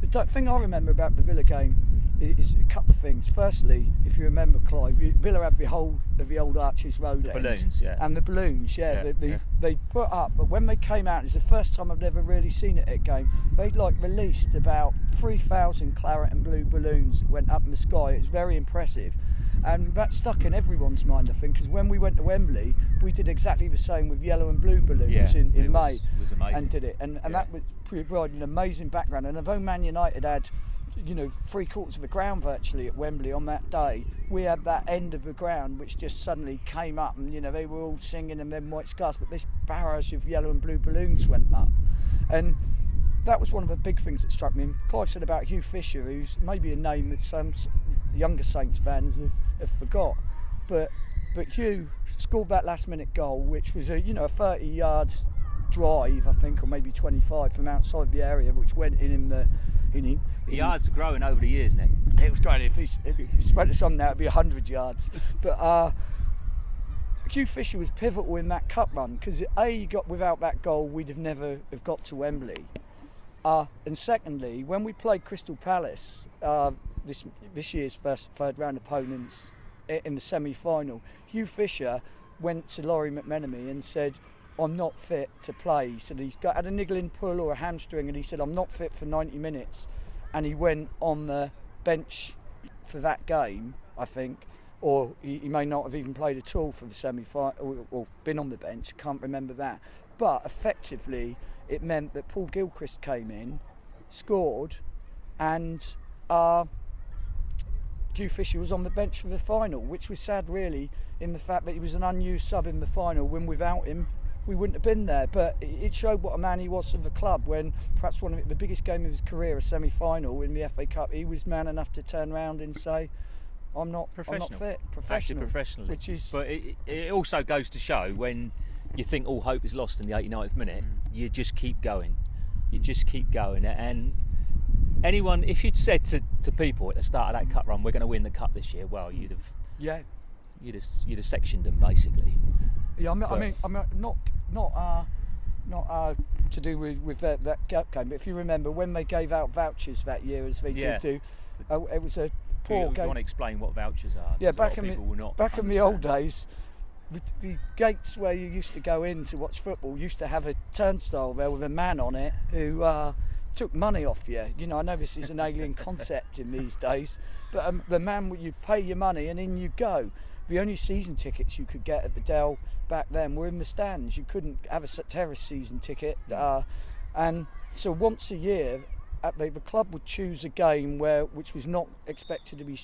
The thing I remember about the Villa game is a couple of things. Firstly, if you remember, Clive, Villa had the whole of the old Arches Road the balloons, and the balloons, they put up. But when they came out, it's the first time I've ever really seen it at a game. They'd released about 3,000 claret and blue balloons that went up in the sky. It was very impressive. And that stuck in everyone's mind, I think, because when we went to Wembley, we did exactly the same with yellow and blue balloons in May. It was amazing. And did it. And that was provided an amazing background. And although Man United had, 3/4 of the ground virtually at Wembley on that day, we had that end of the ground which just suddenly came up, and they were all singing and then white scarves, but this barrage of yellow and blue balloons went up. And that was one of the big things that struck me. And Clive said about Hugh Fisher, who's maybe a name that some younger Saints fans have forgot, but Hugh scored that last minute goal, which was a 30-yard drive, I think, or maybe 25 from outside the area, which went in the yards are growing over the years, Nick. It was great. If he spread it on now, it'd be 100 yards. But Hugh Fisher was pivotal in that cup run, because without that goal, we'd have never have got to Wembley. And secondly, when we played Crystal Palace, this year's third round opponents in the semi-final, Hugh Fisher went to Laurie McMenemy and said, "I'm not fit to play." He said had a niggling pull or a hamstring, and he said, "I'm not fit for 90 minutes." And he went on the bench for that game, I think, or he may not have even played at all for the semi-final, or been on the bench, can't remember that. But effectively, it meant that Paul Gilchrist came in, scored, and Hugh Fisher was on the bench for the final, which was sad really, in the fact that he was an unused sub in the final, when without him we wouldn't have been there. But it showed what a man he was for the club, when perhaps one of the biggest game of his career, a semi-final in the FA Cup, he was man enough to turn around and say, I'm not fit. Professional. Professionally. Which is... But it also goes to show, when you think all hope is lost in the 89th minute, you just keep going. And anyone, if you'd said to people at the start of that cup run, we're going to win the cup this year, well, you'd have sectioned them basically. Yeah, I mean, not to do with that cup game, but if you remember when they gave out vouchers that year, as they did do, it was a poor game. You want to explain what vouchers are? Yeah, back in the old days, the gates where you used to go in to watch football used to have a turnstile there with a man on it who took money off you. I know this is an alien concept in these days, but the man, you'd pay your money and in you go. The only season tickets you could get at the Dell back then were in the stands. You couldn't have a terrace season ticket. And so once a year, the club would choose a game which was not expected to be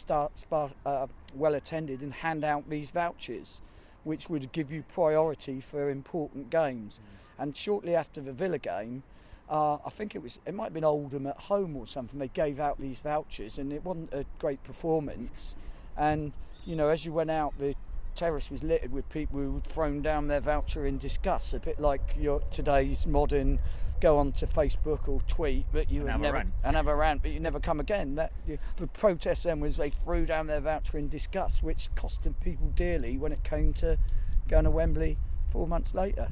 well attended, and hand out these vouchers, which would give you priority for important games. And shortly after the Villa game, I think it might have been Oldham at home or something, they gave out these vouchers, and it wasn't a great performance. And as you went out, the terrace was littered with people who had thrown down their voucher in disgust, a bit like today's modern go on to Facebook or tweet, but you have a rant, but you never come again. The protest then was they threw down their voucher in disgust, which cost them people dearly when it came to going to Wembley 4 months later.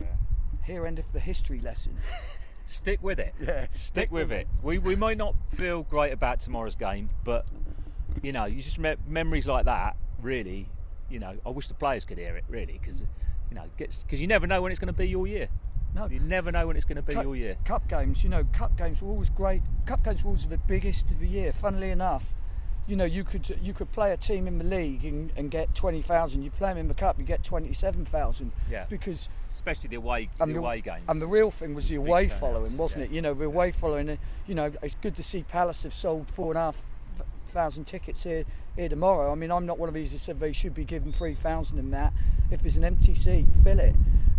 Yeah. Here endeth the history lesson. Stick with it. Yeah, stick with it. We might not feel great about tomorrow's game, but you just memories like that. Really, I wish the players could hear it. Really, because you never know when it's going to be your year. No, you never know when it's going to be your year. Cup games, cup games were always great. Cup games were always the biggest of the year. Funnily enough, you could play a team in the league and get 20,000. You play them in the cup, you get 27,000. Yeah. Because especially the away games. And the real thing was the away following, wasn't it? The away following. It's good to see Palace have sold 4,500 tickets here tomorrow. I mean, I'm not one of these that said they should be given 3,000 in that. If there's an empty seat, fill it.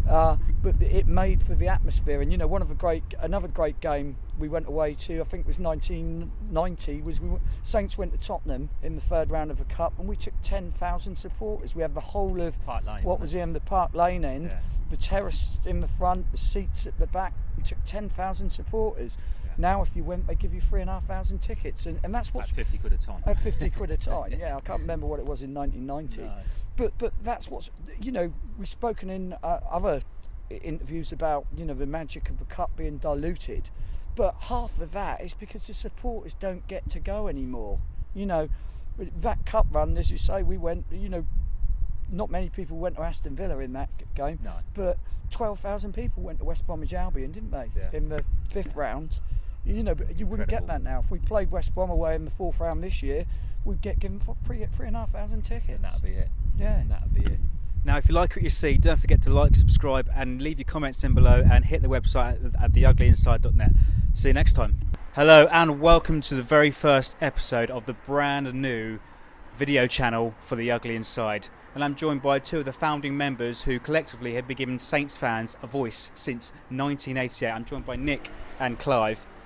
But it made for the atmosphere, and another great game we went away to, I think it was 1990, was Saints went to Tottenham in the third round of the cup, and we took 10,000 supporters. We had the whole of Park Lane, what was in the Park Lane end, the terrace in the front, the seats at the back. We took 10,000 supporters. Now, if you went, they give you 3,500 tickets, and that's what's at 50 quid a time. At 50 quid a time, yeah. I can't remember what it was in 1990, no. But that's what's we've spoken in other interviews about the magic of the cup being diluted, But half of that is because the supporters don't get to go anymore. You know, that cup run, as you say, we went, you know, not many people went to Aston Villa in that game, No. but 12,000 people went to West Bromwich Albion, didn't they, Yeah. in the 5th round? You know, but you wouldn't Incredible. get that now. If we played West Brom away in the 4th round this year, we'd get given 3,500 tickets. And that'll be it. Yeah. And that'll be it. Now, if you like what you see, don't forget to like, subscribe, and leave your comments in below, and hit the website at theuglyInside.net. See you next time. Hello, and welcome to the very first episode of the brand new video channel for The Ugly Inside. And I'm joined by two of the founding members who collectively have been giving Saints fans a voice since 1988. I'm joined by Nick and Clive.